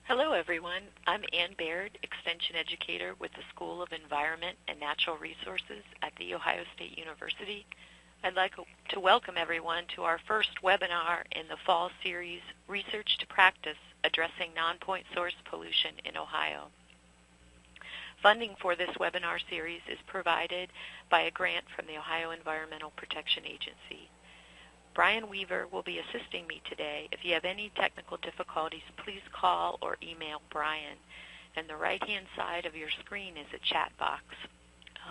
Hello, everyone. I'm Ann Baird, Extension Educator with the School of Environment and Natural Resources at The Ohio State University. I'd like to welcome everyone to our first webinar in the fall series, Research to Practice, Addressing Non-Point Source Pollution in Ohio. Funding for this webinar series is provided by a grant from the Ohio Environmental Protection Agency. Brian Weaver will be assisting me today. If you have any technical difficulties, please call or email Brian. And the right-hand side of your screen is a chat box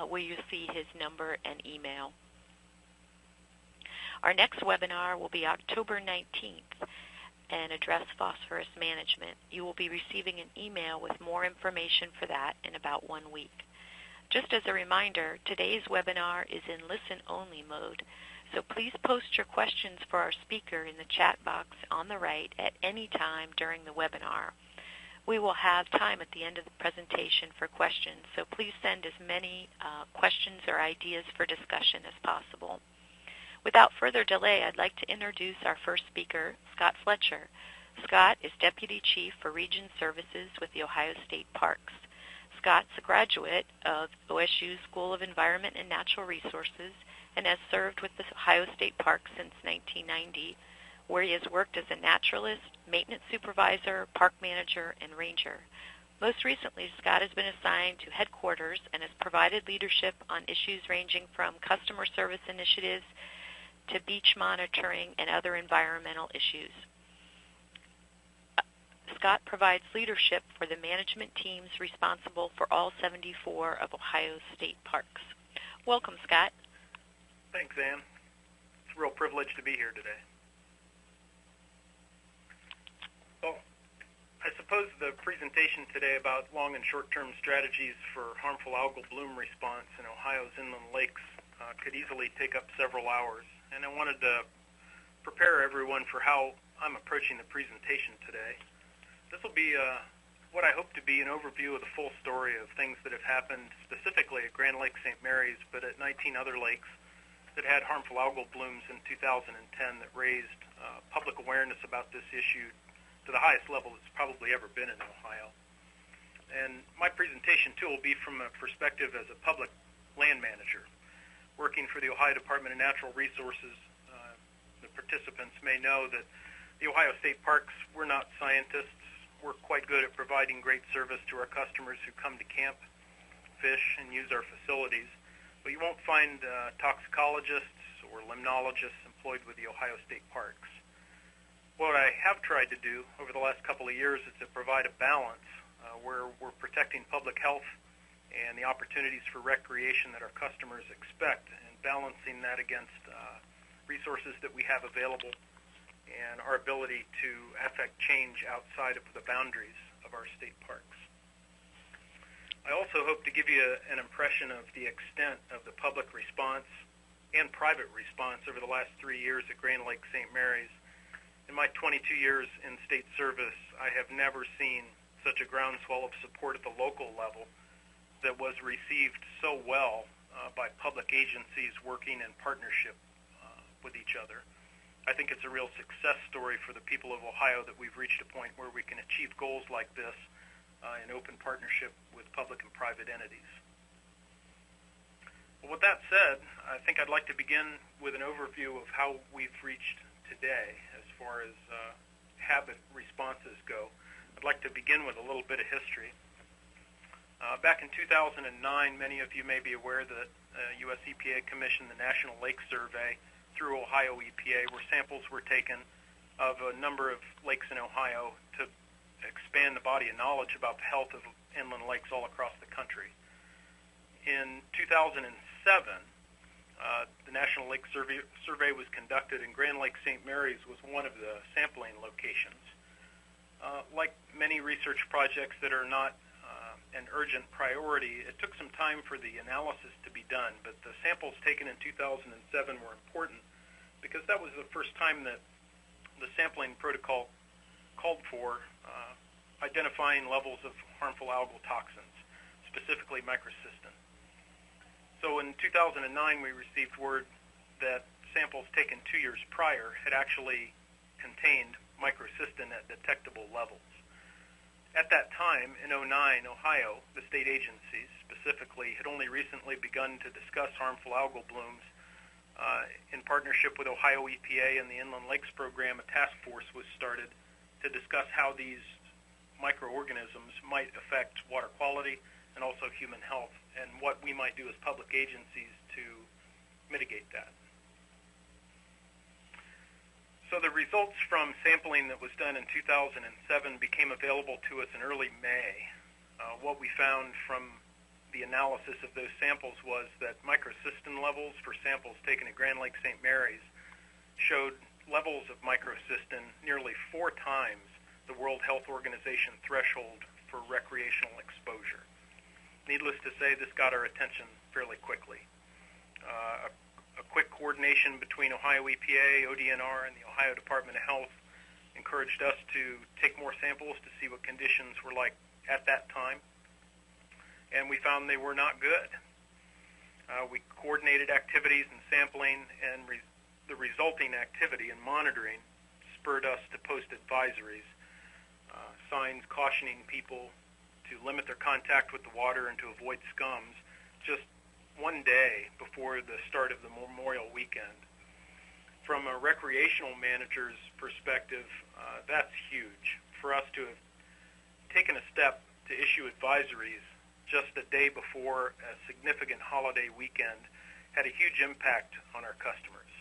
where you'll see his number and email. Our next webinar will be October 19th and address phosphorus management. You will be receiving an email with more information for that in about 1 week. Just as a reminder, today's webinar is in listen-only mode. So please post your questions for our speaker in the chat box on the right at any time during the webinar. We will have time at the end of the presentation for questions, so please send as many questions or ideas for discussion as possible. Without further delay, I'd like to introduce our first speaker, Scott Fletcher. Scott is Deputy Chief for Region Services with the Ohio State Parks. Scott's a graduate of OSU's School of Environment and Natural Resources and has served with the Ohio State Parks since 1990, where he has worked as a naturalist, maintenance supervisor, park manager, and ranger. Most recently, Scott has been assigned to headquarters and has provided leadership on issues ranging from customer service initiatives to beach monitoring and other environmental issues. Scott provides leadership for the management teams responsible for all 74 of Ohio State Parks. Welcome, Scott. Thanks, Ann. It's a real privilege to be here today. Well, I suppose the presentation today about long and short-term strategies for harmful algal bloom response in Ohio's inland lakes could easily take up several hours, and I wanted to prepare everyone for how I'm approaching the presentation today. This will be what I hope to be an overview of the full story of things that have happened specifically at Grand Lake St. Mary's, but at 19 other lakes that had harmful algal blooms in 2010 that raised public awareness about this issue to the highest level it's probably ever been in Ohio. And my presentation, too, will be from a perspective as a public land manager. Working for the Ohio Department of Natural Resources, the participants may know that the Ohio State Parks, we're not scientists. We're quite good at providing great service to our customers who come to camp, fish, and use our facilities. But you won't find toxicologists or limnologists employed with the Ohio State Parks. What I have tried to do over the last couple of years is to provide a balance where we're protecting public health and the opportunities for recreation that our customers expect, and balancing that against resources that we have available and our ability to affect change outside of the boundaries of our state parks. I also hope to give you an impression of the extent of the public response and private response over the last 3 years at Grand Lake St. Mary's. In my 22 years in state service, I have never seen such a groundswell of support at the local level that was received so well by public agencies working in partnership with each other. I think it's a real success story for the people of Ohio that we've reached a point where we can achieve goals like this in open partnership with public and private entities. Well, with that said, I think I'd like to begin with an overview of how we've reached today as far as habit responses go. I'd like to begin with a little bit of history. Back in 2009, many of you may be aware that U.S. EPA commissioned the National Lake Survey through Ohio EPA, where samples were taken of a number of lakes in Ohio to expand the body of knowledge about the health of inland lakes all across the country. In 2007, the National Lake Survey was conducted, and Grand Lake St. Mary's was one of the sampling locations. Like many research projects that are not an urgent priority, it took some time for the analysis to be done, but the samples taken in 2007 were important because that was the first time that the sampling protocol called for identifying levels of harmful algal toxins, specifically microcystin. So in 2009, we received word that samples taken 2 years prior had actually contained microcystin at detectable levels. At that time, in '09, Ohio, the state agencies specifically, had only recently begun to discuss harmful algal blooms. In partnership with Ohio EPA and the Inland Lakes Program, a task force was started to discuss how these microorganisms might affect water quality and also human health, and what we might do as public agencies to mitigate that. So the results from sampling that was done in 2007 became available to us in early May. What we found from the analysis of those samples was that microcystin levels for samples taken at Grand Lake St. Mary's showed levels of microcystin nearly 4 times the World Health Organization threshold for recreational exposure. Needless to say, this got our attention fairly quickly. A quick coordination between Ohio EPA, ODNR, and the Ohio Department of Health encouraged us to take more samples to see what conditions were like at that time, and we found they were not good. We coordinated activities and sampling, and the resulting activity and monitoring spurred us to post advisories, signs cautioning people to limit their contact with the water and to avoid scums, just one day before the start of the Memorial Weekend. From a recreational manager's perspective, that's huge. For us to have taken a step to issue advisories just a day before a significant holiday weekend had a huge impact on our customers.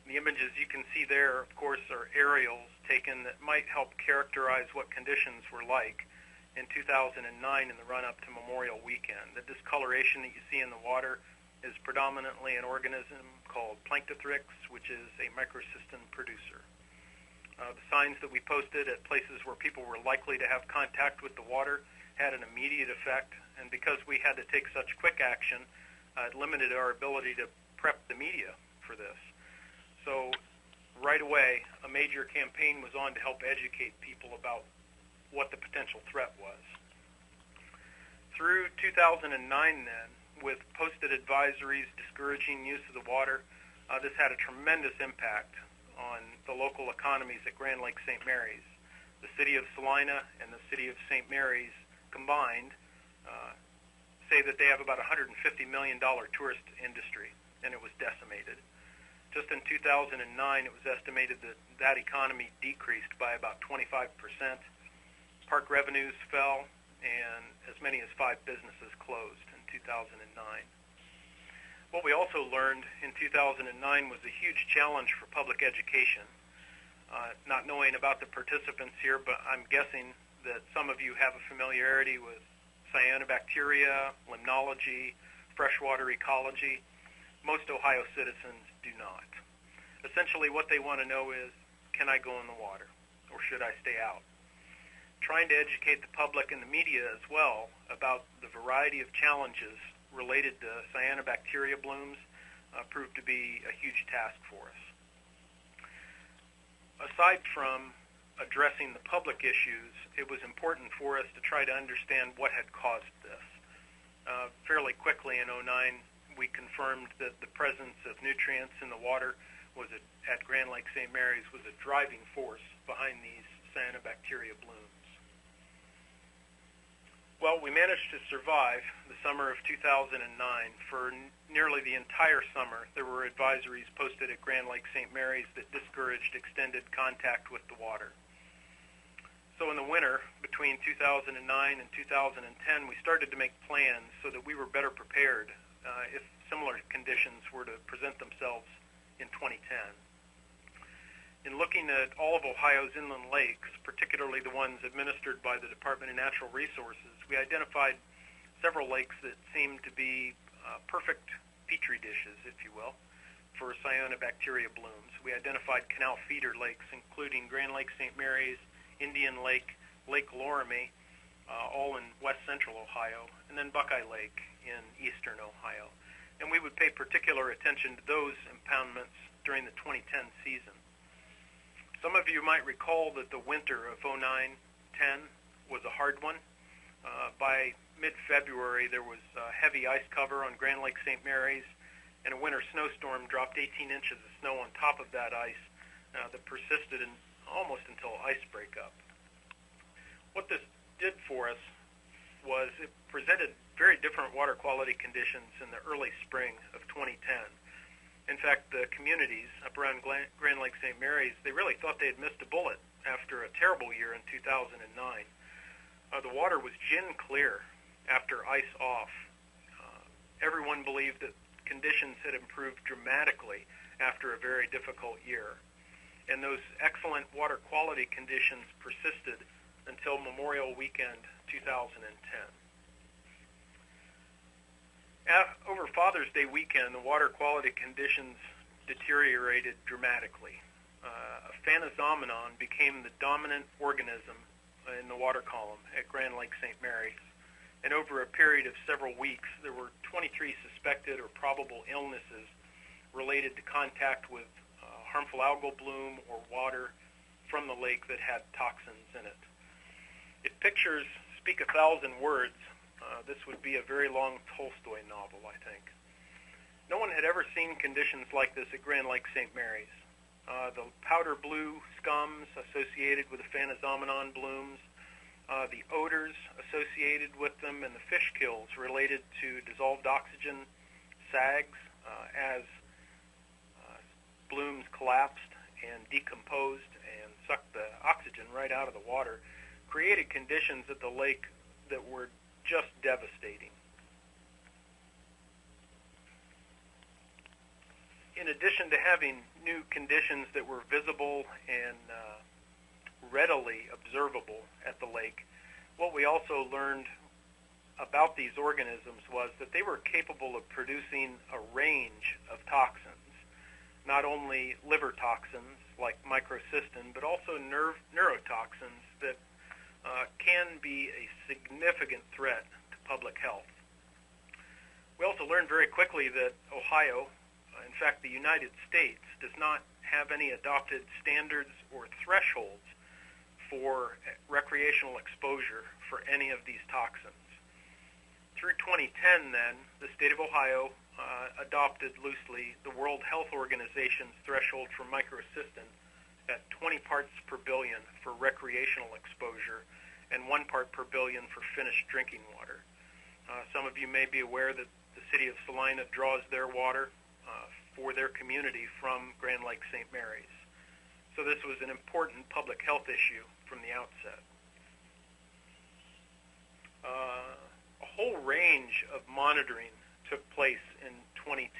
The images you can see there, of course, are aerials taken that might help characterize what conditions were like in 2009 in the run-up to Memorial Weekend. The discoloration that you see in the water is predominantly an organism called Planktothrix, which is a microcystin producer. The signs that we posted at places where people were likely to have contact with the water had an immediate effect, and because we had to take such quick action, it limited our ability to prep the media for this. So right away, a major campaign was on to help educate people about what the potential threat was. Through 2009 then, with posted advisories discouraging use of the water, this had a tremendous impact on the local economies at Grand Lake St. Mary's. The city of Salina and the city of St. Mary's combined say that they have about a $150 million tourist industry, and it was decimated. Just in 2009, it was estimated that that economy decreased by about 25%. Park revenues fell, and as many as 5 businesses closed in 2009. What we also learned in 2009 was a huge challenge for public education. Not knowing about the participants here, but I'm guessing that some of you have a familiarity with cyanobacteria, limnology, freshwater ecology. Most Ohio citizens do not. Essentially what they want to know is, can I go in the water, or should I stay out? Trying to educate the public and the media as well about the variety of challenges related to cyanobacteria blooms proved to be a huge task for us. Aside from addressing the public issues, it was important for us to try to understand what had caused this. Fairly quickly in '09, we confirmed that the presence of nutrients in the water at Grand Lake St. Mary's was a driving force behind these cyanobacteria blooms. Well, we managed to survive the summer of 2009. For nearly the entire summer, there were advisories posted at Grand Lake St. Mary's that discouraged extended contact with the water. So in the winter, between 2009 and 2010, we started to make plans so that we were better prepared if similar conditions were to present themselves in 2010. In looking at all of Ohio's inland lakes, particularly the ones administered by the Department of Natural Resources, we identified several lakes that seemed to be perfect petri dishes, if you will, for cyanobacteria blooms. We identified canal feeder lakes, including Grand Lake St. Mary's, Indian Lake, Lake Loramie, all in west central Ohio, and then Buckeye Lake in eastern Ohio. And we would pay particular attention to those impoundments during the 2010 season. Some of you might recall that the winter of '09-10 was a hard one. By mid-February, there was heavy ice cover on Grand Lake St. Mary's, and a winter snowstorm dropped 18 inches of snow on top of that ice that persisted almost until ice breakup. What this did for us was it presented very different water quality conditions in the early spring of 2010. In fact, the communities up around Grand Lake St. Mary's, they really thought they had missed a bullet after a terrible year in 2009. The water was gin clear after ice off. Everyone believed that conditions had improved dramatically after a very difficult year. And those excellent water quality conditions persisted until Memorial Weekend 2010. Over Father's Day weekend, the water quality conditions deteriorated dramatically. A phanozomenon became the dominant organism in the water column at Grand Lake St. Mary's. And over a period of several weeks, there were 23 suspected or probable illnesses related to contact with harmful algal bloom or water from the lake that had toxins in it. If pictures speak 1,000 words, this would be a very long Tolstoy novel, I think. No one had ever seen conditions like this at Grand Lake St. Mary's. The powder blue scums associated with the phanozomenon blooms, the odors associated with them, and the fish kills related to dissolved oxygen sags as blooms collapsed and decomposed and sucked the oxygen right out of the water, created conditions at the lake that were just devastating. In addition to having new conditions that were visible and readily observable at the lake, what we also learned about these organisms was that they were capable of producing a range of toxins, not only liver toxins like microcystin, but also neurotoxins that can be a significant threat to public health. We also learned very quickly that Ohio, in fact the United States, does not have any adopted standards or thresholds for recreational exposure for any of these toxins. Through 2010 then, the state of Ohio adopted loosely the World Health Organization's threshold for microcystin at 20 parts per billion for recreational exposure and 1 part per billion for finished drinking water. Some of you may be aware that the city of Salina draws their water for their community from Grand Lake St. Mary's. So this was an important public health issue from the outset. A whole range of monitoring took place in 2010,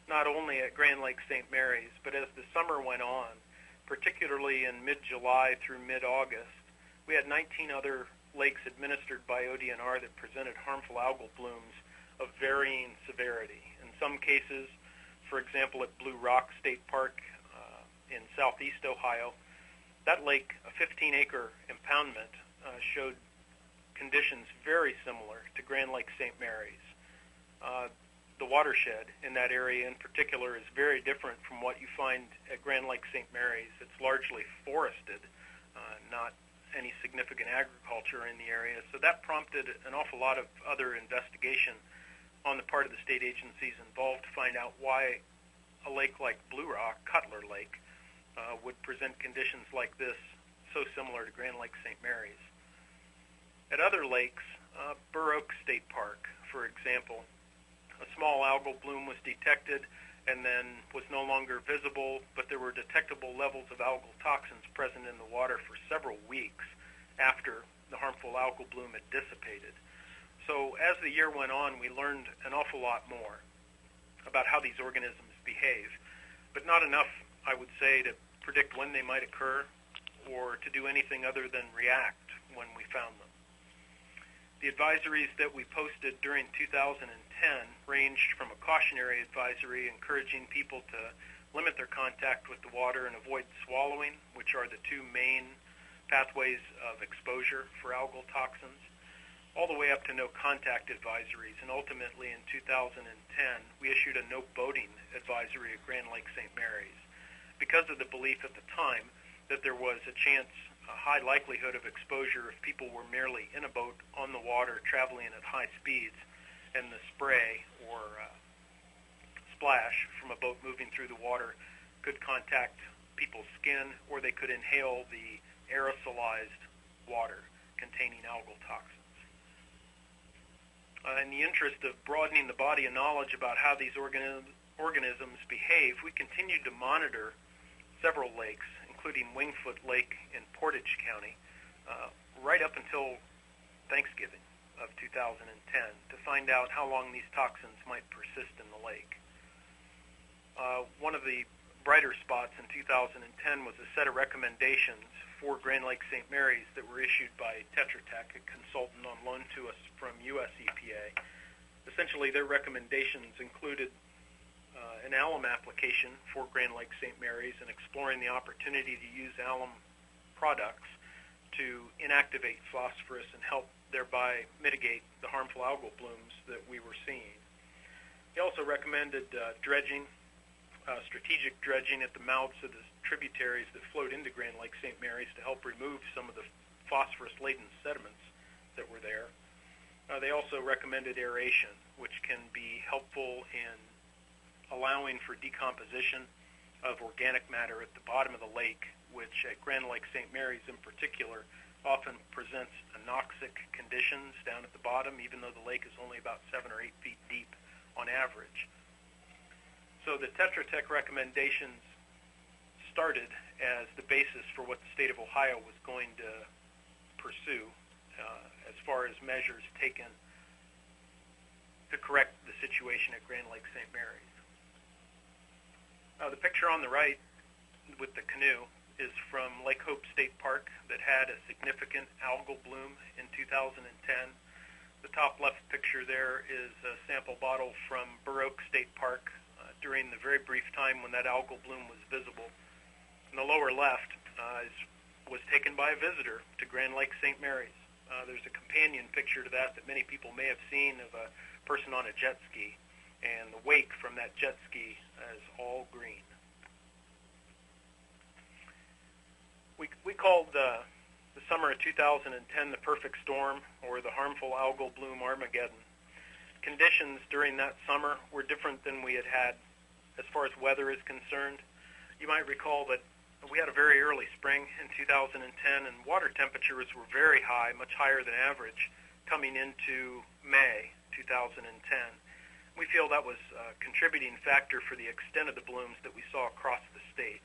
not only at Grand Lake St. Mary's, but as the summer went on, particularly in mid-July through mid-August, we had 19 other lakes administered by ODNR that presented harmful algal blooms of varying severity. In some cases, for example, at Blue Rock State Park in southeast Ohio, that lake, a 15-acre impoundment, showed conditions very similar to Grand Lake St. Mary's. The watershed in that area in particular is very different from what you find at Grand Lake St. Mary's. It's largely forested, not any significant agriculture in the area. So that prompted an awful lot of other investigation on the part of the state agencies involved to find out why a lake like Blue Rock, Cutler Lake, would present conditions like this so similar to Grand Lake St. Mary's. At other lakes, Burr Oak State Park, for example, a small algal bloom was detected and then was no longer visible, but there were detectable levels of algal toxins present in the water for several weeks after the harmful algal bloom had dissipated. So as the year went on, we learned an awful lot more about how these organisms behave, but not enough, I would say, to predict when they might occur or to do anything other than react when we found them. The advisories that we posted during 2010 ranged from a cautionary advisory encouraging people to limit their contact with the water and avoid swallowing, which are the two main pathways of exposure for algal toxins, all the way up to no contact advisories. And ultimately in 2010, we issued a no boating advisory at Grand Lake St. Mary's because of the belief at the time that there was a high likelihood of exposure if people were merely in a boat on the water traveling at high speeds and the spray or splash from a boat moving through the water could contact people's skin, or they could inhale the aerosolized water containing algal toxins. In the interest of broadening the body of knowledge about how these organisms behave, we continued to monitor several lakes, including Wingfoot Lake in Portage County, right up until Thanksgiving of 2010, to find out how long these toxins might persist in the lake. One of the brighter spots in 2010 was a set of recommendations for Grand Lake St. Mary's that were issued by Tetra Tech, a consultant on loan to us from U.S. EPA. Essentially, their recommendations included an alum application for Grand Lake St. Mary's and exploring the opportunity to use alum products to inactivate phosphorus and help thereby mitigate the harmful algal blooms that we were seeing. He also recommended dredging, strategic dredging at the mouths of the tributaries that flowed into Grand Lake St. Mary's to help remove some of the phosphorus-laden sediments that were there. They also recommended aeration, which can be helpful in allowing for decomposition of organic matter at the bottom of the lake, which at Grand Lake St. Mary's in particular often presents anoxic conditions down at the bottom, even though the lake is only about 7 or 8 feet deep on average. So the Tetra Tech recommendations started as the basis for what the state of Ohio was going to pursue as far as measures taken to correct the situation at Grand Lake St. Mary's. The picture on the right with the canoe is from Lake Hope State Park that had a significant algal bloom in 2010. The top left picture there is a sample bottle from Burr Oak State Park during the very brief time when that algal bloom was visible. And the lower left was taken by a visitor to Grand Lake St. Mary's. There's a companion picture to that many people may have seen of a person on a jet ski, and the wake from that jet ski is all green. We called the summer of 2010 the perfect storm, or the harmful algal bloom Armageddon. Conditions during that summer were different than we had had as far as weather is concerned. You might recall that we had a very early spring in 2010, and water temperatures were very high, much higher than average, coming into May 2010. We feel that was a contributing factor for the extent of the blooms that we saw across the state.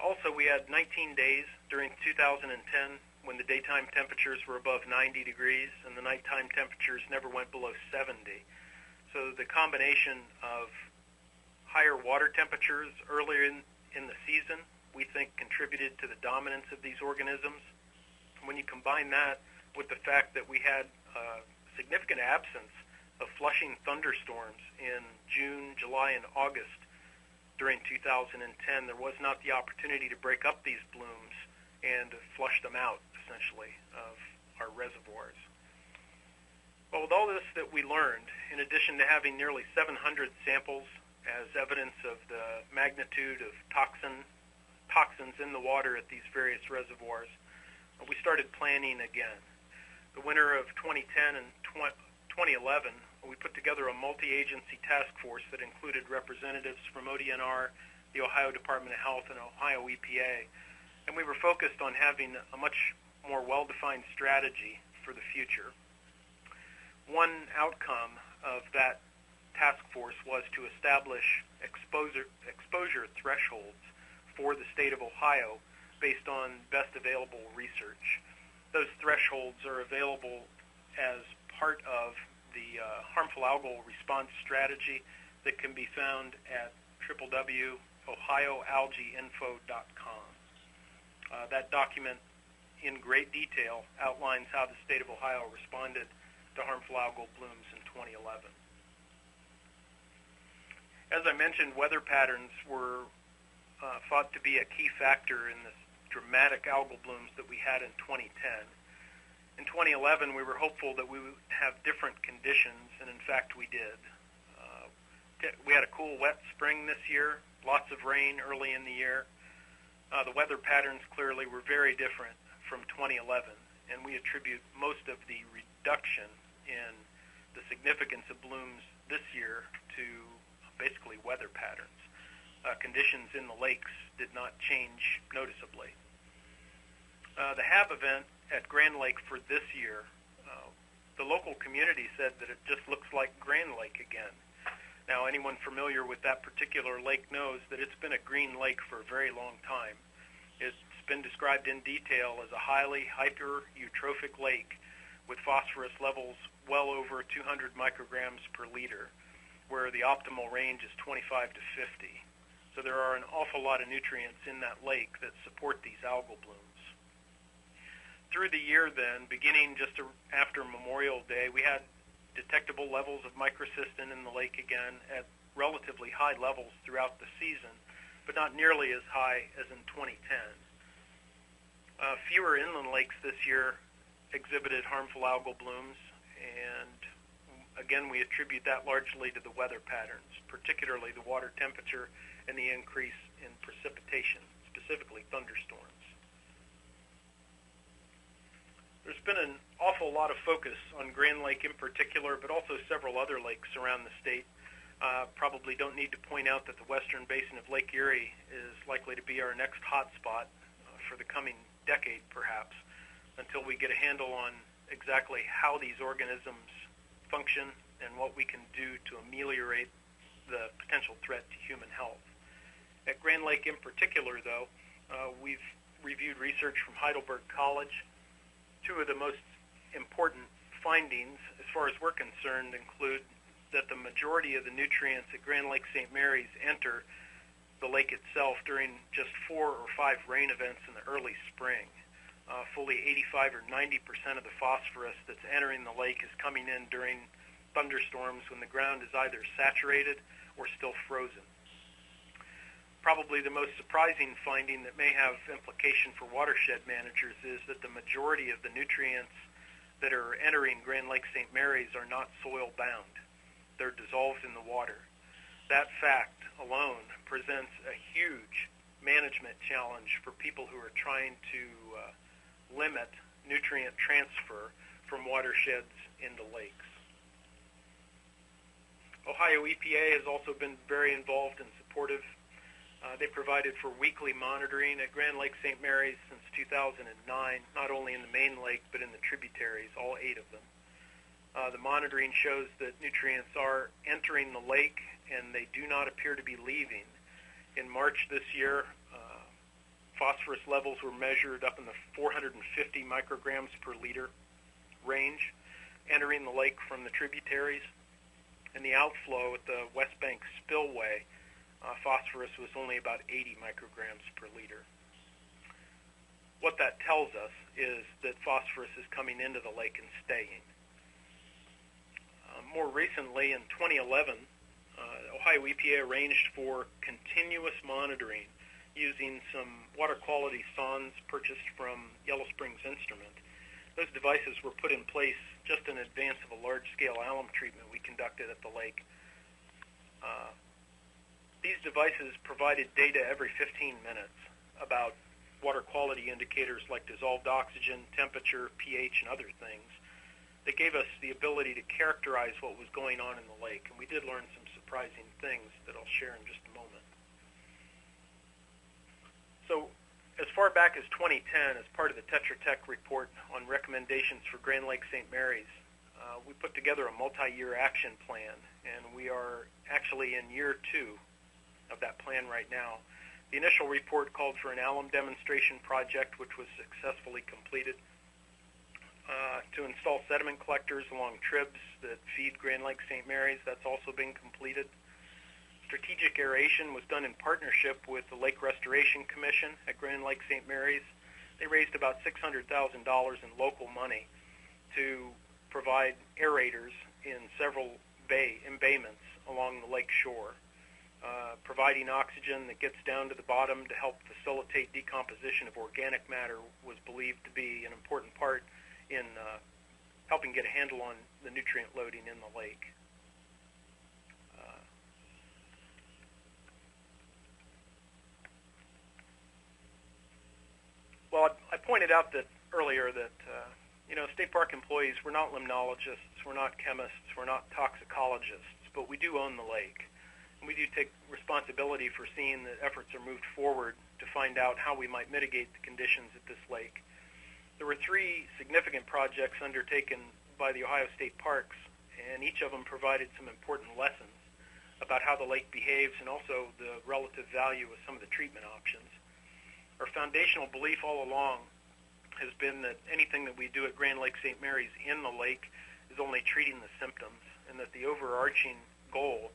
Also, we had 19 days during 2010 when the daytime temperatures were above 90 degrees and the nighttime temperatures never went below 70. So the combination of higher water temperatures earlier in the season, we think, contributed to the dominance of these organisms. When you combine that with the fact that we had a significant absence of flushing thunderstorms in June, July, and August during 2010, there was not the opportunity to break up these blooms and flush them out, essentially, of our reservoirs. Well, with all this that we learned, in addition to having nearly 700 samples as evidence of the magnitude of toxins in the water at these various reservoirs, we started planning again. The winter of 2010 and 2011, we put together a multi-agency task force that included representatives from ODNR, the Ohio Department of Health, and Ohio EPA, and we were focused on having a much more well-defined strategy for the future. One outcome of that task force was to establish exposure thresholds for the state of Ohio based on best available research. Those thresholds are available as part of the harmful algal response strategy that can be found at www.ohioalgaeinfo.com. That document in great detail outlines how the state of Ohio responded to harmful algal blooms in 2011. As I mentioned, weather patterns were thought to be a key factor in the dramatic algal blooms that we had in 2010. In 2011, we were hopeful that we would have different conditions, and in fact we did. We had a cool, wet spring this year, lots of rain early in the year. The weather patterns clearly were very different from 2011, and we attribute most of the reduction in the significance of blooms this year to basically weather patterns. Conditions in the lakes did not change noticeably. The HAB event at Grand Lake for this year, the local community said that it just looks like Grand Lake again. Now, anyone familiar with that particular lake knows that it's been a green lake for a very long time. It's been described in detail as a highly hyper-eutrophic lake with phosphorus levels well over 200 micrograms per liter, where the optimal range is 25 to 50. So there are an awful lot of nutrients in that lake that support these algal blooms. Through the year then, beginning just after Memorial Day, we had detectable levels of microcystin in the lake again at relatively high levels throughout the season, but not nearly as high as in 2010. Fewer inland lakes this year exhibited harmful algal blooms, and again, we attribute that largely to the weather patterns, particularly the water temperature and the increase in precipitation, specifically thunderstorms. There's been an awful lot of focus on Grand Lake in particular, but also several other lakes around the state. Probably don't need to point out that the western basin of Lake Erie is likely to be our next hot spot for the coming decade, perhaps, until we get a handle on exactly how these organisms function and what we can do to ameliorate the potential threat to human health. At Grand Lake in particular, though, we've reviewed research from Heidelberg College. Two of the most important findings, as far as we're concerned, include that the majority of the nutrients at Grand Lake St. Mary's enter the lake itself during just 4 or 5 rain events in the early spring. Fully 85 or 90% of the phosphorus that's entering the lake is coming in during thunderstorms when the ground is either saturated or still frozen. Probably the most surprising finding that may have implication for watershed managers is that the majority of the nutrients that are entering Grand Lake St. Mary's are not soil bound. They're dissolved in the water. That fact alone presents a huge management challenge for people who are trying to limit nutrient transfer from watersheds into lakes. Ohio EPA has also been very involved and supportive. They provided for weekly monitoring at Grand Lake St. Mary's since 2009, not only in the main lake but in the tributaries, all 8 of them. The monitoring shows that nutrients are entering the lake and they do not appear to be leaving. In March this year, phosphorus levels were measured up in the 450 micrograms per liter range, entering the lake from the tributaries. And the outflow at the West Bank spillway, phosphorus was only about 80 micrograms per liter. What that tells us is that phosphorus is coming into the lake and staying. More recently, in 2011, Ohio EPA arranged for continuous monitoring using some water quality sondes purchased from Yellow Springs Instrument. Those devices were put in place just in advance of a large-scale alum treatment we conducted at the lake. These devices provided data every 15 minutes about water quality indicators like dissolved oxygen, temperature, pH, and other things. They gave us the ability to characterize what was going on in the lake, and we did learn some surprising things that I'll share in just a moment. So, as far back as 2010, as part of the Tetra Tech report on recommendations for Grand Lake St. Mary's, we put together a multi-year action plan, and we are actually in year 2 of that plan right now. The initial report called for an alum demonstration project, which was successfully completed, to install sediment collectors along tribs that feed Grand Lake St. Mary's. That's also been completed. Strategic aeration was done in partnership with the Lake Restoration Commission at Grand Lake St. Mary's. They raised about $600,000 in local money to provide aerators in several embayments along the lake shore, providing oxygen that gets down to the bottom to help facilitate decomposition of organic matter was believed to be an important part in helping get a handle on the nutrient loading in the lake. Well, I pointed out that earlier that state park employees, we're not limnologists, we're not chemists, we're not toxicologists, but we do own the lake. And we do take responsibility for seeing that efforts are moved forward to find out how we might mitigate the conditions at this lake. There were 3 significant projects undertaken by the Ohio State Parks, and each of them provided some important lessons about how the lake behaves and also the relative value of some of the treatment options. Our foundational belief all along has been that anything that we do at Grand Lake St. Mary's in the lake is only treating the symptoms, and that the overarching goal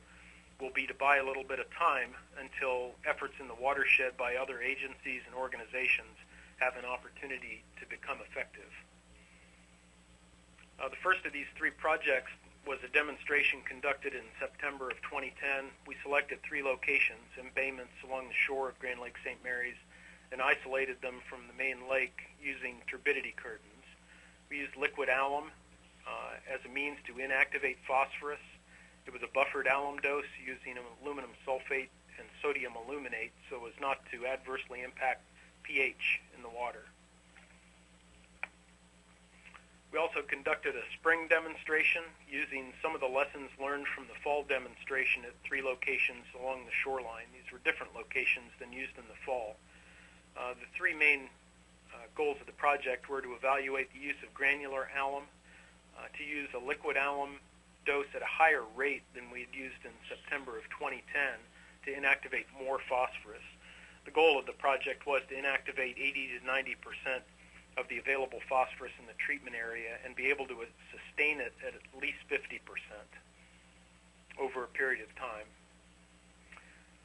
will be to buy a little bit of time until efforts in the watershed by other agencies and organizations have an opportunity to become effective. The first of these 3 projects was a demonstration conducted in September of 2010. We selected 3 locations, embayments along the shore of Grand Lake St. Mary's, and isolated them from the main lake using turbidity curtains. We used liquid alum as a means to inactivate phosphorus. It was a buffered alum dose using aluminum sulfate and sodium aluminate so as not to adversely impact pH in the water. We also conducted a spring demonstration using some of the lessons learned from the fall demonstration at 3 locations along the shoreline. These were different locations than used in the fall. The 3 main goals of the project were to evaluate the use of granular alum, to use a liquid alum dose at a higher rate than we had used in September of 2010 to inactivate more phosphorus. The goal of the project was to inactivate 80 to 90% of the available phosphorus in the treatment area and be able to sustain it at least 50% over a period of time.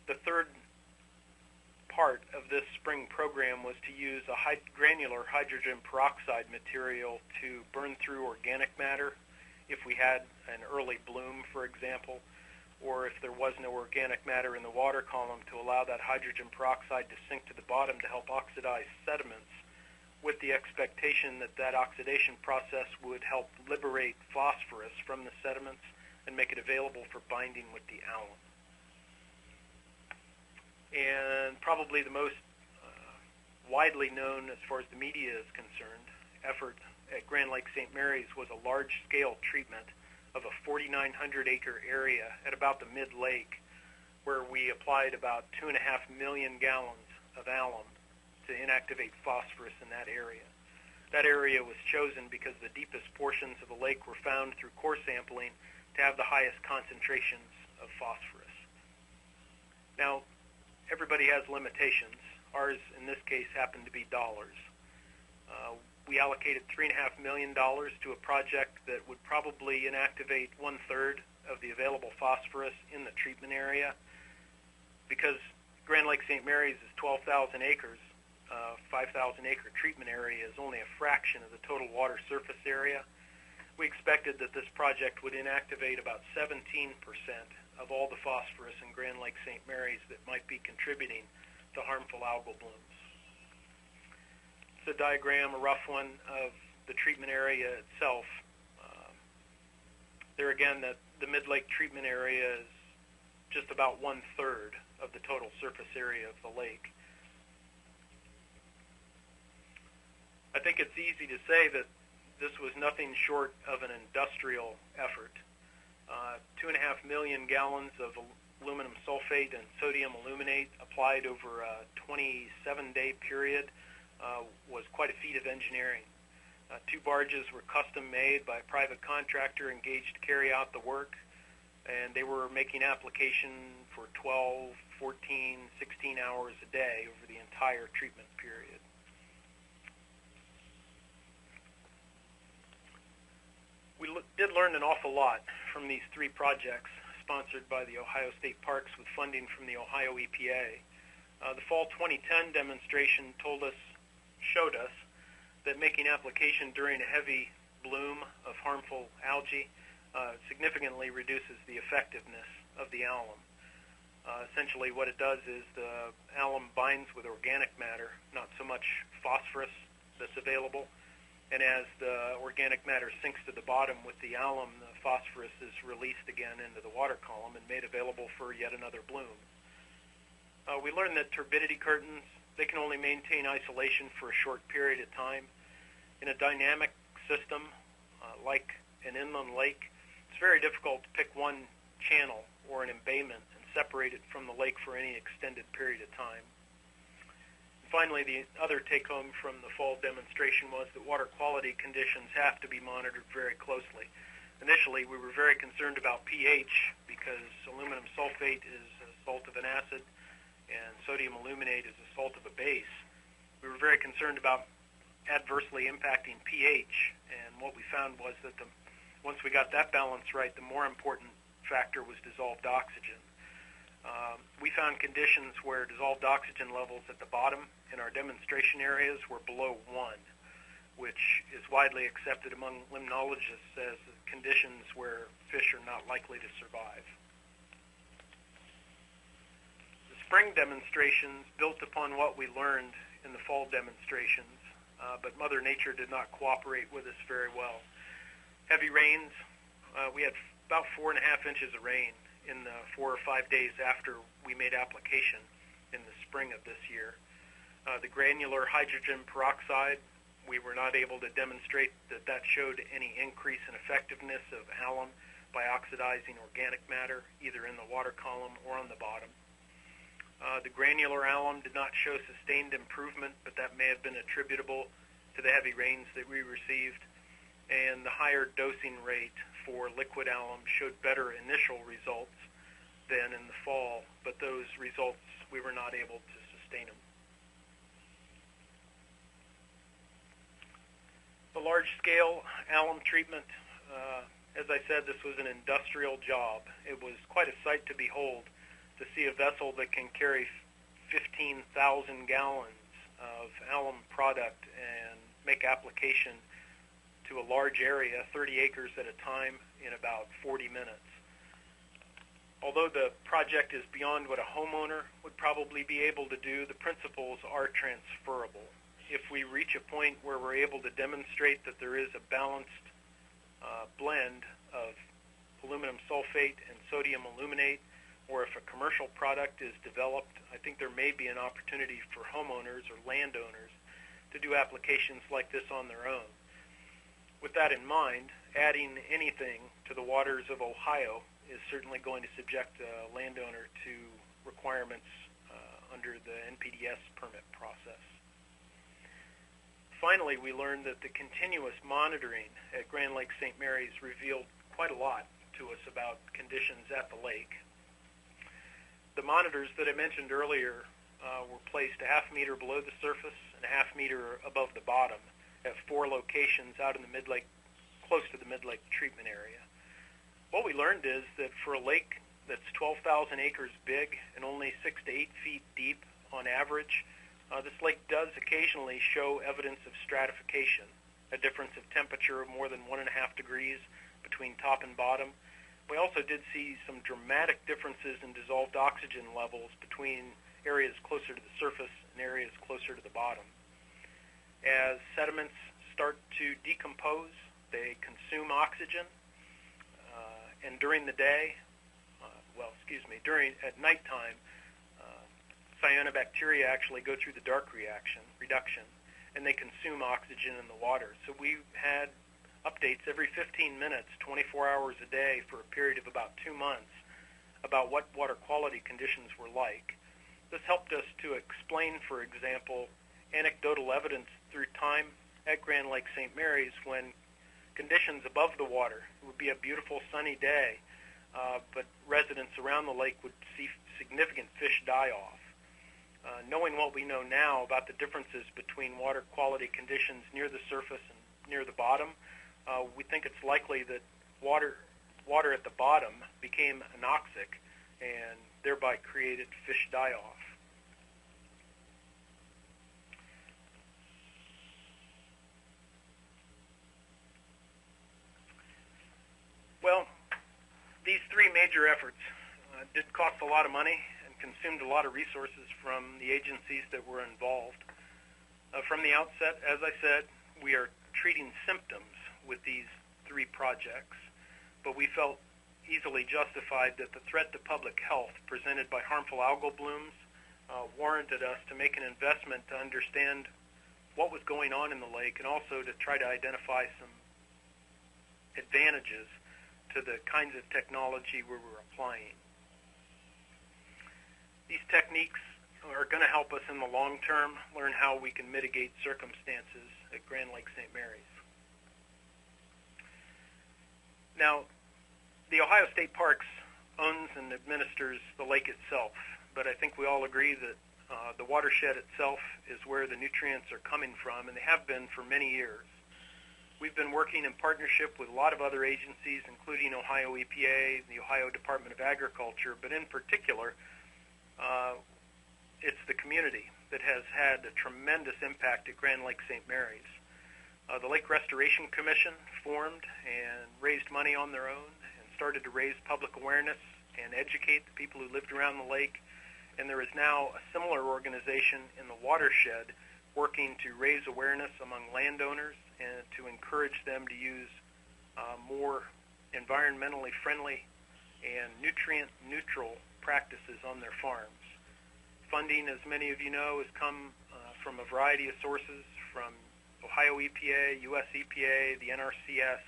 The third part of this spring program was to use a granular hydrogen peroxide material to burn through organic matter if we had an early bloom, for example, or if there was no organic matter in the water column, to allow that hydrogen peroxide to sink to the bottom to help oxidize sediments, with the expectation that that oxidation process would help liberate phosphorus from the sediments and make it available for binding with the alum. And probably the most widely known as far as the media is concerned effort at Grand Lake St. Mary's was a large-scale treatment of a 4,900-acre area at about the mid-lake, where we applied about 2.5 million gallons of alum to inactivate phosphorus in that area. That area was chosen because the deepest portions of the lake were found through core sampling to have the highest concentrations of phosphorus. Now, everybody has limitations. Ours, in this case, happened to be dollars. We allocated $3.5 million to a project that would probably inactivate 1/3 of the available phosphorus in the treatment area. Because Grand Lake St. Mary's is 12,000 acres, 5,000-acre treatment area is only a fraction of the total water surface area. We expected that this project would inactivate about 17% of all the phosphorus in Grand Lake St. Mary's that might be contributing to harmful algal blooms. It's a diagram, a rough one, of the treatment area itself. There again, the mid-lake treatment area is just about 1/3 of the total surface area of the lake. I think it's easy to say that this was nothing short of an industrial effort. 2.5 million gallons of aluminum sulfate and sodium aluminate applied over a 27-day period was quite a feat of engineering. 2 barges were custom made by a private contractor engaged to carry out the work, and they were making application for 12, 14, 16 hours a day over the entire treatment period. We did learn an awful lot from these 3 projects sponsored by the Ohio State Parks with funding from the Ohio EPA. The fall 2010 demonstration showed us that making application during a heavy bloom of harmful algae significantly reduces the effectiveness of the alum. Essentially what it does is the alum binds with organic matter, not so much phosphorus that's available. And as the organic matter sinks to the bottom with the alum, the phosphorus is released again into the water column and made available for yet another bloom. We learned that turbidity curtains, they can only maintain isolation for a short period of time. In a dynamic system like an inland lake, it's very difficult to pick one channel or an embayment and separate it from the lake for any extended period of time. finally, the other take-home from the fall demonstration was that water quality conditions have to be monitored very closely. Initially, we were very concerned about pH because aluminum sulfate is a salt of an acid and sodium aluminate is a salt of a base. We were very concerned about adversely impacting pH, and what we found was that once we got that balance right, the more important factor was dissolved oxygen. We found conditions where dissolved oxygen levels at the bottom in our demonstration areas were below 1, which is widely accepted among limnologists as conditions where fish are not likely to survive. The spring demonstrations built upon what we learned in the fall demonstrations, but Mother Nature did not cooperate with us very well. Heavy rains, we had about 4.5 inches of rain in the 4 or 5 days after we made application in the spring of this year. The granular hydrogen peroxide, we were not able to demonstrate that that showed any increase in effectiveness of alum by oxidizing organic matter, either in the water column or on the bottom. The granular alum did not show sustained improvement, but that may have been attributable to the heavy rains that we received. And the higher dosing rate for liquid alum showed better initial results than in the fall, but those results, we were not able to sustain them. The large-scale alum treatment, as I said, this was an industrial job. It was quite a sight to behold to see a vessel that can carry 15,000 gallons of alum product and make application to a large area, 30 acres at a time, in about 40 minutes. Although the project is beyond what a homeowner would probably be able to do, the principles are transferable. If we reach a point where we're able to demonstrate that there is a balanced blend of aluminum sulfate and sodium aluminate, or if a commercial product is developed, I think there may be an opportunity for homeowners or landowners to do applications like this on their own. With that in mind, adding anything to the waters of Ohio is certainly going to subject a landowner to requirements under the NPDES permit process. Finally, we learned that the continuous monitoring at Grand Lake St. Mary's revealed quite a lot to us about conditions at the lake. The monitors that I mentioned earlier were placed a half meter below the surface and a half meter above the bottom at 4 locations out in the mid-lake, close to the mid-lake treatment area. What we learned is that for a lake that's 12,000 acres big and only 6 to 8 feet deep on average, this lake does occasionally show evidence of stratification, a difference of temperature of more than 1.5 degrees between top and bottom. We also did see some dramatic differences in dissolved oxygen levels between areas closer to the surface and areas closer to the bottom. As sediments start to decompose, they consume oxygen, and during the day, at nighttime, cyanobacteria actually go through the dark reduction, and they consume oxygen in the water. So we had updates every 15 minutes, 24 hours a day for a period of about 2 months about what water quality conditions were like. This helped us to explain, for example, anecdotal evidence through time at Grand Lake St. Mary's when conditions above the water, it would be a beautiful sunny day, but residents around the lake would see significant fish die off. Knowing what we know now about the differences between water quality conditions near the surface and near the bottom, we think it's likely that water at the bottom became anoxic and thereby created fish die-off. Well, these 3 major efforts did cost a lot of money and consumed a lot of resources from the agencies that were involved. From the outset, as I said, we are treating symptoms with these 3 projects, but we felt easily justified that the threat to public health presented by harmful algal blooms warranted us to make an investment to understand what was going on in the lake and also to try to identify some advantages to the kinds of technology we were applying. These techniques are going to help us in the long term learn how we can mitigate circumstances at Grand Lake St. Mary's. Now, the Ohio State Parks owns and administers the lake itself, but I think we all agree that the watershed itself is where the nutrients are coming from, and they have been for many years. We've been working in partnership with a lot of other agencies, including Ohio EPA, the Ohio Department of Agriculture, but in particular, it's the community that has had a tremendous impact at Grand Lake St. Mary's. The Lake Restoration Commission formed and raised money on their own and started to raise public awareness and educate the people who lived around the lake. And there is now a similar organization in the watershed working to raise awareness among landowners and to encourage them to use more environmentally friendly and nutrient-neutral practices on their farms. Funding, as many of you know, has come from a variety of sources, from Ohio EPA, US EPA, the NRCS,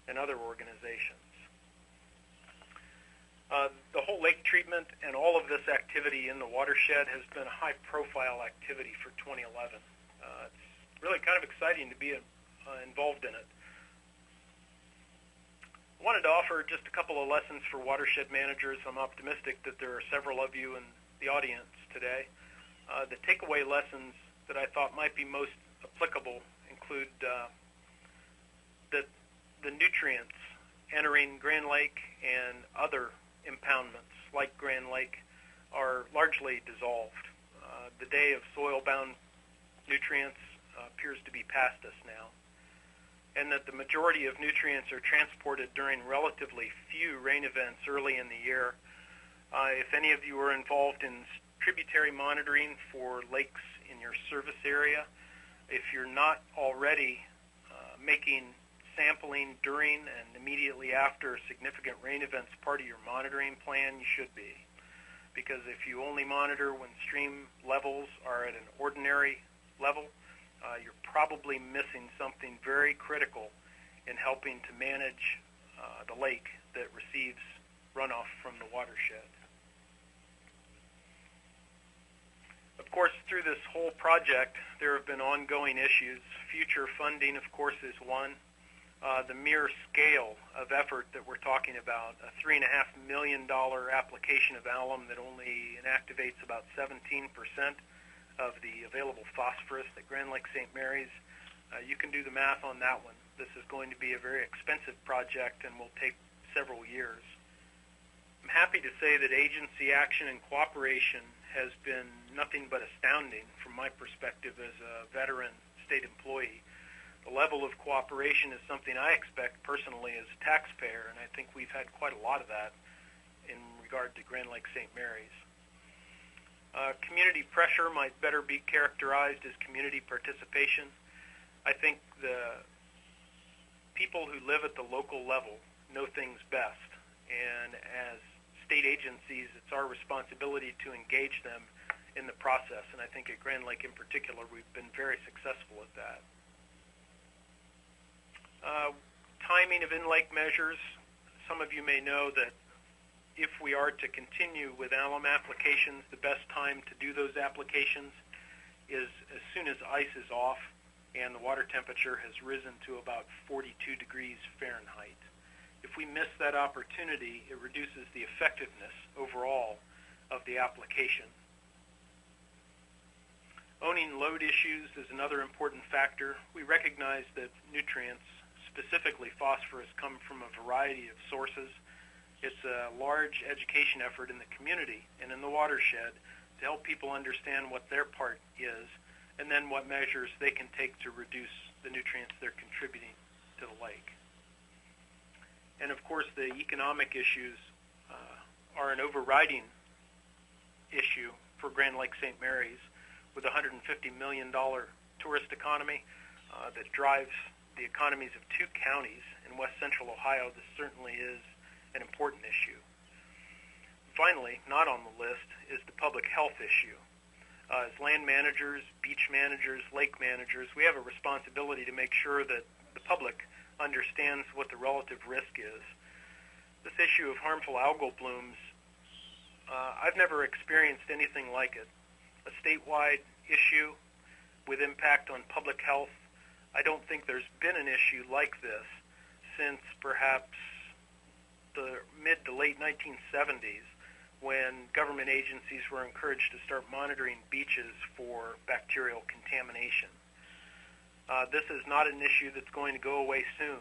and other organizations. The whole lake treatment and all of this activity in the watershed has been a high-profile activity for 2011. It's really kind of exciting to be involved in it. I wanted to offer just a couple of lessons for watershed managers. I'm optimistic that there are several of you in the audience today. The takeaway lessons that I thought might be most applicable include that the nutrients entering Grand Lake and other impoundments like Grand Lake are largely dissolved. The day of soil-bound nutrients appears to be past us now, and that the majority of nutrients are transported during relatively few rain events early in the year. If any of you are involved in tributary monitoring for lakes in your service area, if you're not already making sampling during and immediately after significant rain events part of your monitoring plan, you should be. Because if you only monitor when stream levels are at an ordinary level, you're probably missing something very critical in helping to manage the lake that receives runoff from the watershed. Of course, through this whole project, there have been ongoing issues. Future funding, of course, is one. The mere scale of effort that we're talking about, a $3.5 million application of alum that only inactivates about 17% of the available phosphorus at Grand Lake St. Mary's, you can do the math on that one. This is going to be a very expensive project and will take several years. I'm happy to say that agency action and cooperation has been nothing but astounding from my perspective as a veteran state employee. The level of cooperation is something I expect personally as a taxpayer, and I think we've had quite a lot of that in regard to Grand Lake St. Mary's. Community pressure might better be characterized as community participation. I think the people who live at the local level know things best, and as state agencies, it's our responsibility to engage them in the process, and I think at Grand Lake in particular, we've been very successful at that. Timing of in-lake measures. Some of you may know that if we are to continue with alum applications, the best time to do those applications is as soon as ice is off and the water temperature has risen to about 42 degrees Fahrenheit. If we miss that opportunity, it reduces the effectiveness overall of the application. Owning load issues is another important factor. We recognize that nutrients, specifically phosphorus, come from a variety of sources. It's a large education effort in the community and in the watershed to help people understand what their part is and then what measures they can take to reduce the nutrients they're contributing to the lake. And of course, the economic issues are an overriding issue for Grand Lake St. Mary's with a $150 million tourist economy that drives the economies of 2 counties in west central Ohio. This certainly is an important issue. Finally, not on the list, is the public health issue. As land managers, beach managers, lake managers, we have a responsibility to make sure that the public understands what the relative risk is. This issue of harmful algal blooms, I've never experienced anything like it. a statewide issue with impact on public health. I don't think there's been an issue like this since perhaps the mid to late 1970s, when government agencies were encouraged to start monitoring beaches for bacterial contamination. This is not an issue that's going to go away soon,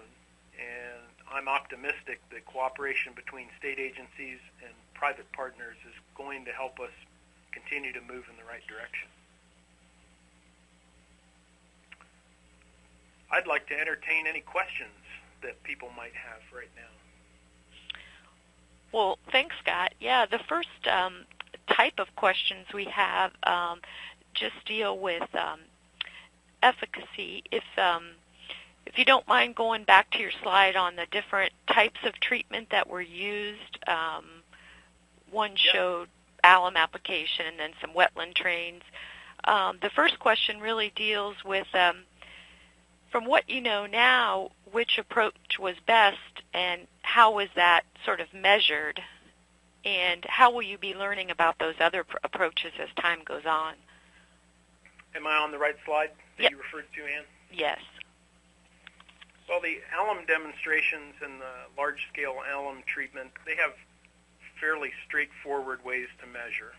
and I'm optimistic that cooperation between state agencies and private partners is going to help us continue to move in the right direction. I'd like to entertain any questions that people might have right now. Well, thanks, Scott. Yeah, the first type of questions we have just deal with efficacy. If you don't mind going back to your slide on the different types of treatment that were used, one showed alum application and then some wetland trains. The first question really deals with, from what you know now, which approach was best and how was that sort of measured, and how will you be learning about those other approaches as time goes on? Am I on the right slide that you referred to, Ann? Yes. Well, the alum demonstrations and the large-scale alum treatment, they have fairly straightforward ways to measure.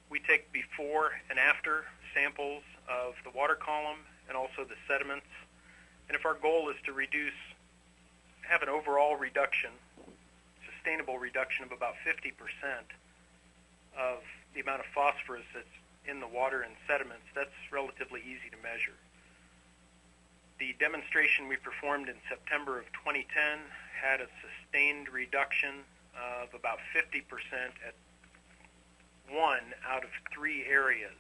We take before and after samples of the water column and also the sediments, and if our goal is to have an overall reduction, sustainable reduction of about 50% of the amount of phosphorus that's in the water and sediments, that's relatively easy to measure. The demonstration we performed in September of 2010 had a sustained reduction of about 50% at 1 out of 3 areas,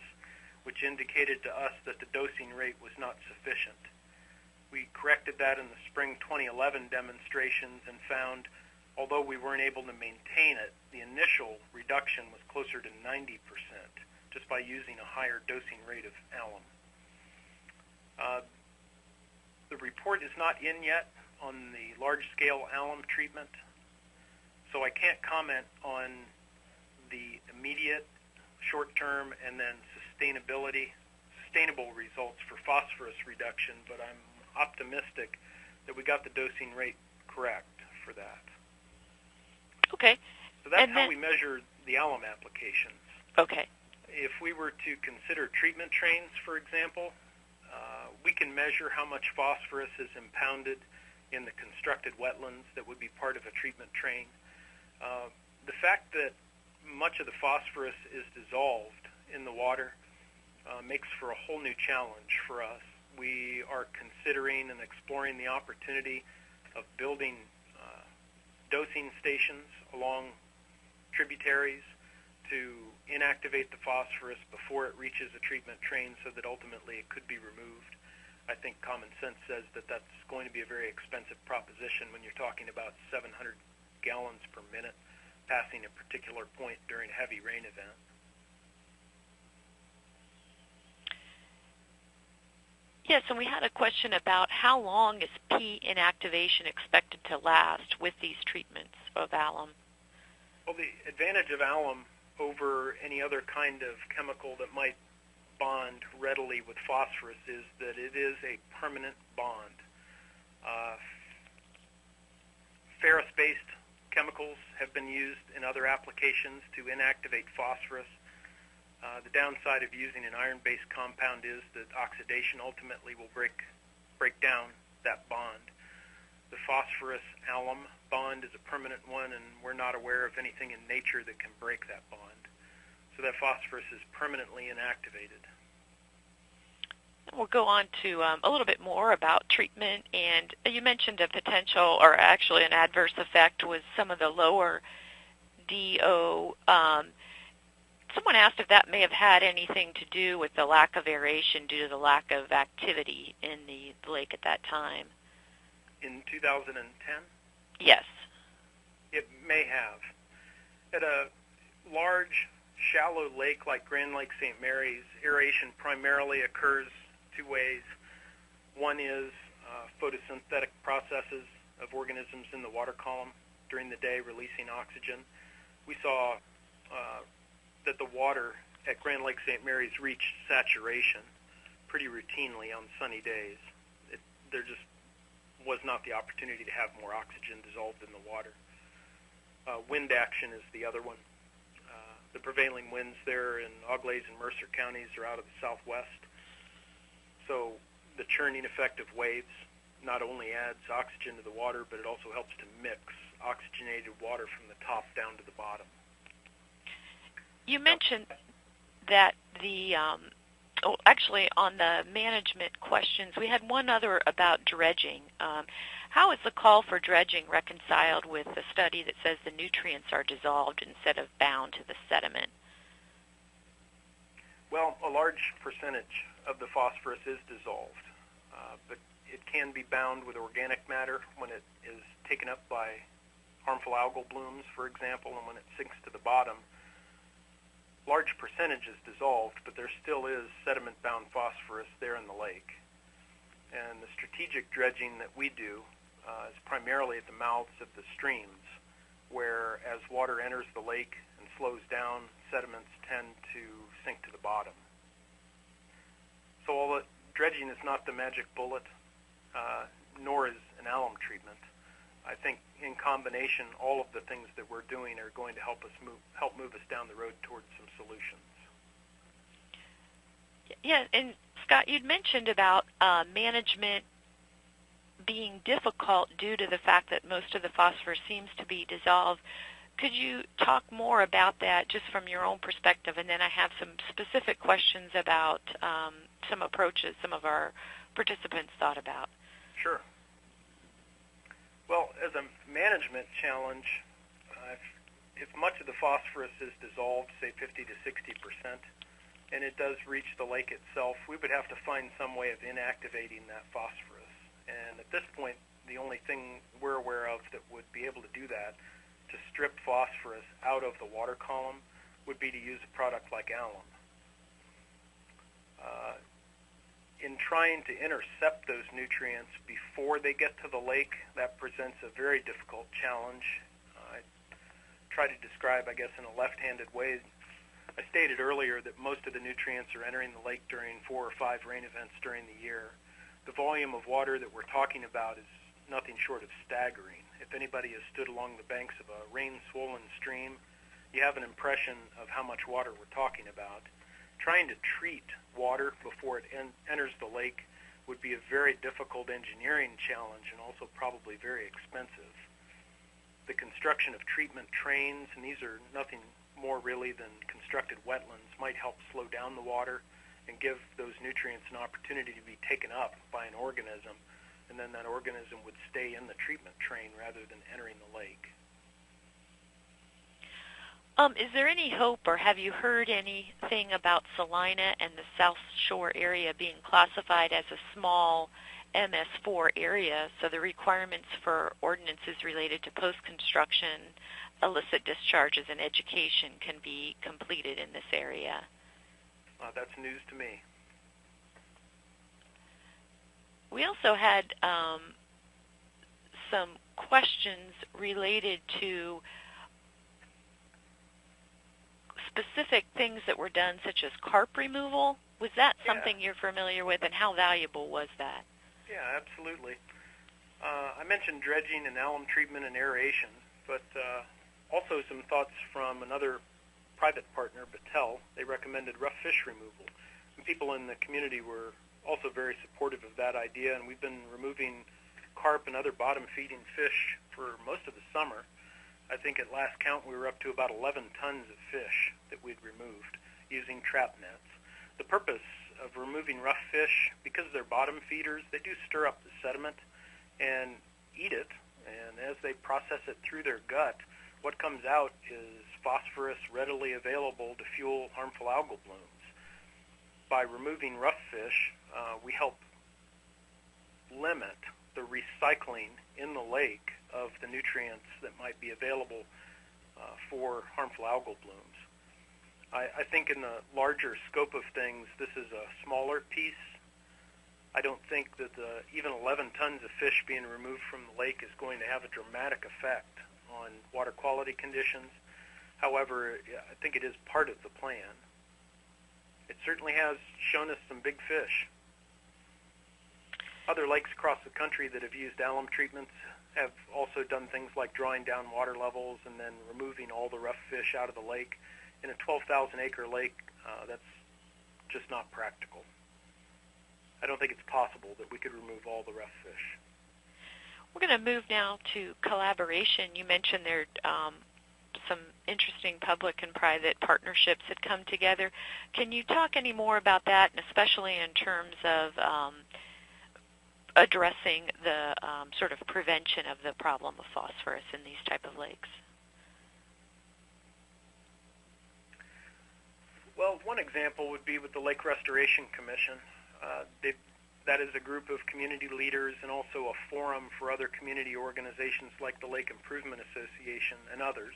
which indicated to us that the dosing rate was not sufficient. We corrected that in the spring 2011 demonstrations and found, although we weren't able to maintain it, the initial reduction was closer to 90% just by using a higher dosing rate of alum. The report is not in yet on the large-scale alum treatment, so I can't comment on the immediate, short-term, and then sustainable results for phosphorus reduction, but I'm optimistic that we got the dosing rate correct for that. Okay. So that's how we measure the alum applications. Okay. If we were to consider treatment trains, for example, we can measure how much phosphorus is impounded in the constructed wetlands that would be part of a treatment train. The fact that much of the phosphorus is dissolved in the water makes for a whole new challenge for us. We are considering and exploring the opportunity of building dosing stations along tributaries to inactivate the phosphorus before it reaches a treatment train so that ultimately it could be removed. I think common sense says that that's going to be a very expensive proposition when you're talking about 700 gallons per minute passing a particular point during a heavy rain event. Yes, and we had a question about how long is P inactivation expected to last with these treatments of alum? Well, the advantage of alum over any other kind of chemical that might bond readily with phosphorus is that it is a permanent bond. Ferrous-based chemicals have been used in other applications to inactivate phosphorus. The downside of using an iron-based compound is that oxidation ultimately will break down that bond. The phosphorus-alum bond is a permanent one, and we're not aware of anything in nature that can break that bond. So that phosphorus is permanently inactivated. We'll go on to a little bit more about treatment, and you mentioned a potential, or actually an adverse effect with some of the lower DO. Someone asked if that may have had anything to do with the lack of aeration due to the lack of activity in the lake at that time. In 2010? Yes. It may have. At a large, shallow lake like Grand Lake St. Mary's, aeration primarily occurs 2 ways. One is photosynthetic processes of organisms in the water column during the day releasing oxygen. We saw that the water at Grand Lake St. Mary's reach saturation pretty routinely on sunny days. There just was not the opportunity to have more oxygen dissolved in the water. Wind action is the other one. The prevailing winds there in Auglaize and Mercer counties are out of the southwest. So the churning effect of waves not only adds oxygen to the water, but it also helps to mix oxygenated water from the top down to the bottom. You mentioned that actually on the management questions, we had one other about dredging. How is the call for dredging reconciled with the study that says the nutrients are dissolved instead of bound to the sediment? Well, a large percentage of the phosphorus is dissolved, but it can be bound with organic matter when it is taken up by harmful algal blooms, for example, and when it sinks to the bottom. Large percentage is dissolved, but there still is sediment-bound phosphorus there in the lake. And the strategic dredging that we do is primarily at the mouths of the streams, where as water enters the lake and slows down, sediments tend to sink to the bottom. So although dredging is not the magic bullet, nor is an alum treatment, I think in combination, all of the things that we're doing are going to help move us down the road towards some solutions. Yeah, and Scott, you'd mentioned about management being difficult due to the fact that most of the phosphorus seems to be dissolved. Could you talk more about that just from your own perspective? And then I have some specific questions about some approaches some of our participants thought about. Sure. Well, as a management challenge, if much of the phosphorus is dissolved, say 50 to 60%, and it does reach the lake itself, we would have to find some way of inactivating that phosphorus. And at this point, the only thing we're aware of that would be able to do that, to strip phosphorus out of the water column, would be to use a product like alum. In trying to intercept those nutrients before they get to the lake, that presents a very difficult challenge. I try to describe, I guess, in a left-handed way. I stated earlier that most of the nutrients are entering the lake during 4 or 5 rain events during the year. The volume of water that we're talking about is nothing short of staggering. If anybody has stood along the banks of a rain-swollen stream, you have an impression of how much water we're talking about. Trying to treat water before it enters the lake would be a very difficult engineering challenge and also probably very expensive. The construction of treatment trains, and these are nothing more really than constructed wetlands, might help slow down the water and give those nutrients an opportunity to be taken up by an organism, and then that organism would stay in the treatment train rather than entering the lake. Is there any hope, or have you heard anything about Salina and the South Shore area being classified as a small MS4 area, so the requirements for ordinances related to post-construction, illicit discharges, and education can be completed in this area? That's news to me. We also had some questions related to specific things that were done, such as carp removal. Was that something you're familiar with, and how valuable was that? Yeah, absolutely. I mentioned dredging and alum treatment and aeration, but also some thoughts from another private partner, Battelle. They recommended rough fish removal. And people in the community were also very supportive of that idea, and we've been removing carp and other bottom-feeding fish for most of the summer. I think at last count we were up to about 11 tons of fish that we'd removed using trap nets. The purpose of removing rough fish, because they're bottom feeders, they do stir up the sediment and eat it, and as they process it through their gut, what comes out is phosphorus readily available to fuel harmful algal blooms. By removing rough fish, we help limit the recycling in the lake of the nutrients that might be available for harmful algal blooms. I think in the larger scope of things, this is a smaller piece. I don't think that even 11 tons of fish being removed from the lake is going to have a dramatic effect on water quality conditions. However, I think it is part of the plan. it certainly has shown us some big fish. Other lakes across the country that have used alum treatments have also done things like drawing down water levels and then removing all the rough fish out of the lake. In a 12,000-acre lake, that's just not practical. I don't think it's possible that we could remove all the rough fish. We're going to move now to collaboration. You mentioned there some interesting public and private partnerships that come together. Can you talk any more about that, and especially in terms of addressing the sort of prevention of the problem of phosphorus in these type of lakes? Well, one example would be with the Lake Restoration Commission. That is a group of community leaders and also a forum for other community organizations like the Lake Improvement Association and others.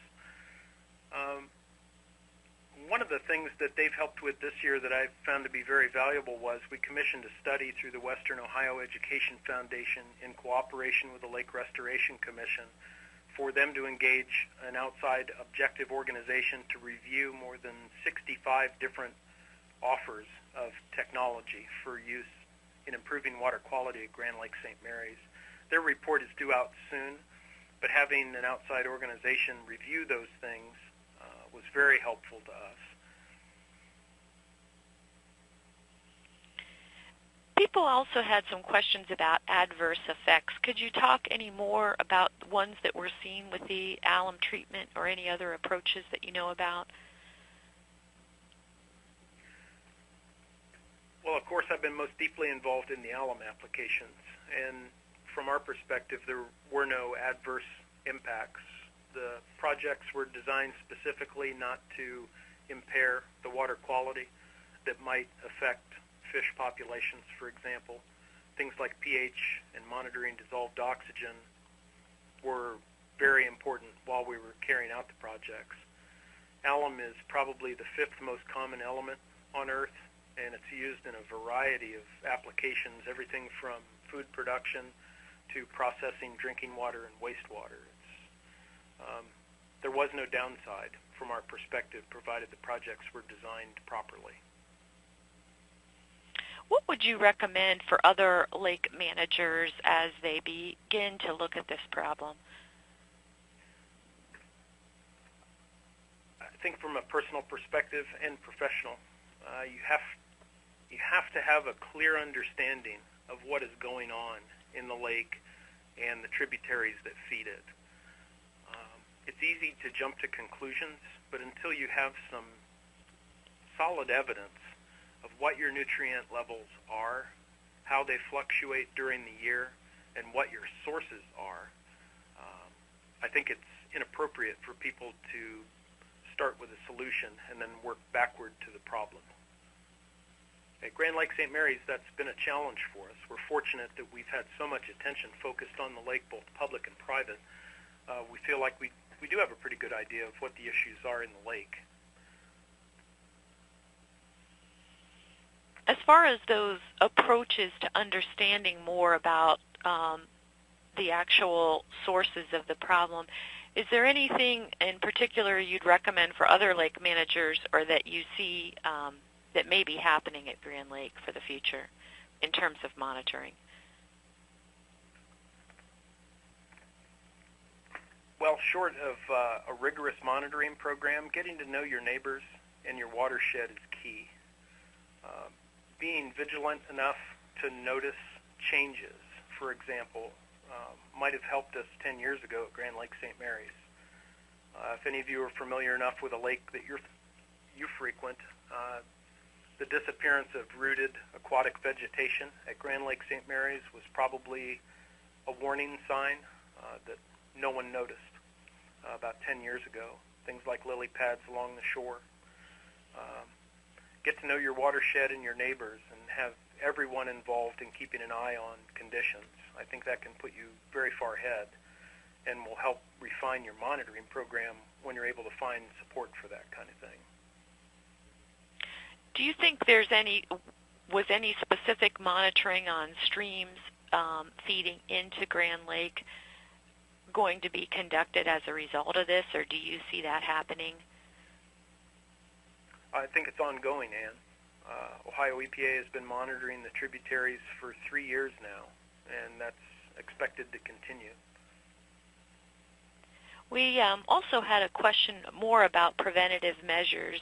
One of the things that they've helped with this year that I found to be very valuable was we commissioned a study through the Western Ohio Education Foundation in cooperation with the Lake Restoration Commission for them to engage an outside objective organization to review more than 65 different offers of technology for use in improving water quality at Grand Lake St. Mary's. Their report is due out soon, but having an outside organization review those things was very helpful to us. People also had some questions about adverse effects. Could you talk any more about ones that we're seeing with the alum treatment or any other approaches that you know about? Well, of course, I've been most deeply involved in the alum applications, and from our perspective, there were no adverse impacts. The projects were designed specifically not to impair the water quality that might affect fish populations, for example. Things like pH and monitoring dissolved oxygen were very important while we were carrying out the projects. Alum is probably the fifth most common element on Earth, and it's used in a variety of applications, everything from food production to processing drinking water and wastewater. There was no downside from our perspective, provided the projects were designed properly. What would you recommend for other lake managers as they begin to look at this problem? I think from a personal perspective and professional, you have to have a clear understanding of what is going on in the lake and the tributaries that feed it. It's easy to jump to conclusions, but until you have some solid evidence of what your nutrient levels are, how they fluctuate during the year, and what your sources are, I think it's inappropriate for people to start with a solution and then work backward to the problem. At Grand Lake St. Mary's, that's been a challenge for us. We're fortunate that we've had so much attention focused on the lake, both public and private. We feel like we do have a pretty good idea of what the issues are in the lake. As far as those approaches to understanding more about the actual sources of the problem, is there anything in particular you'd recommend for other lake managers or that you see that may be happening at Grand Lake for the future in terms of monitoring? Well, short of a rigorous monitoring program, getting to know your neighbors and your watershed is key. Being vigilant enough to notice changes, for example, might have helped us 10 years ago at Grand Lake St. Mary's. If any of you are familiar enough with a lake that you frequent, the disappearance of rooted aquatic vegetation at Grand Lake St. Mary's was probably a warning sign that no one noticed about 10 years ago. Things like lily pads along the shore. Get to know your watershed and your neighbors and have everyone involved in keeping an eye on conditions. I think that can put you very far ahead and will help refine your monitoring program when you're able to find support for that kind of thing. Do you think was any specific monitoring on streams feeding into Grand Lake going to be conducted as a result of this, or do you see that happening? I think it's ongoing, Ann. Ohio EPA has been monitoring the tributaries for 3 years now, and that's expected to continue. We also had a question more about preventative measures.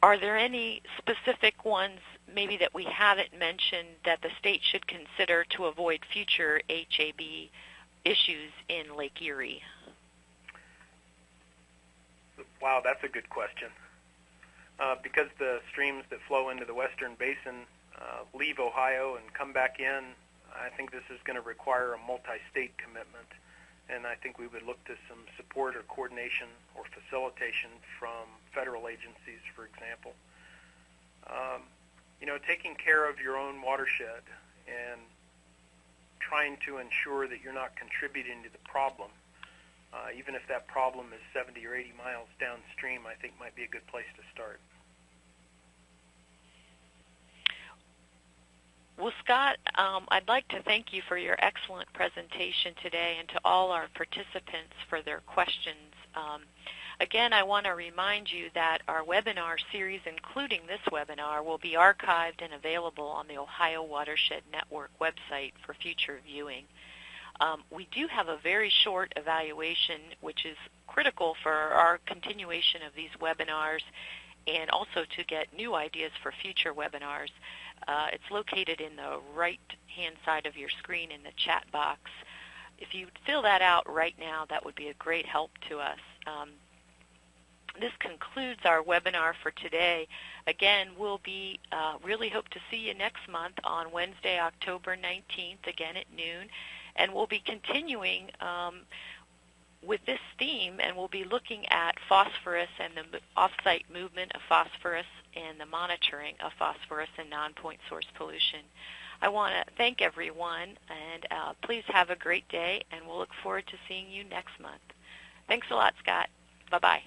Are there any specific ones maybe that we haven't mentioned that the state should consider to avoid future HAB issues in Lake Erie? Wow, that's a good question. Because the streams that flow into the western basin leave Ohio and come back in, I think this is going to require a multi-state commitment. And I think we would look to some support or coordination or facilitation from federal agencies, for example. Taking care of your own watershed and trying to ensure that you're not contributing to the problem, even if that problem is 70 or 80 miles downstream, I think might be a good place to start. Well, Scott, I'd like to thank you for your excellent presentation today and to all our participants for their questions. Again, I want to remind you that our webinar series, including this webinar, will be archived and available on the Ohio Watershed Network website for future viewing. We do have a very short evaluation, which is critical for our continuation of these webinars and also to get new ideas for future webinars. It's located in the right-hand side of your screen in the chat box. If you fill that out right now, that would be a great help to us. This concludes our webinar for today. Again, we'll be really hope to see you next month on Wednesday, October 19th, again at noon. And we'll be continuing with this theme, and we'll be looking at phosphorus and the off-site movement of phosphorus and the monitoring of phosphorus and non-point source pollution. I want to thank everyone, and please have a great day, and we'll look forward to seeing you next month. Thanks a lot, Scott. Bye-bye.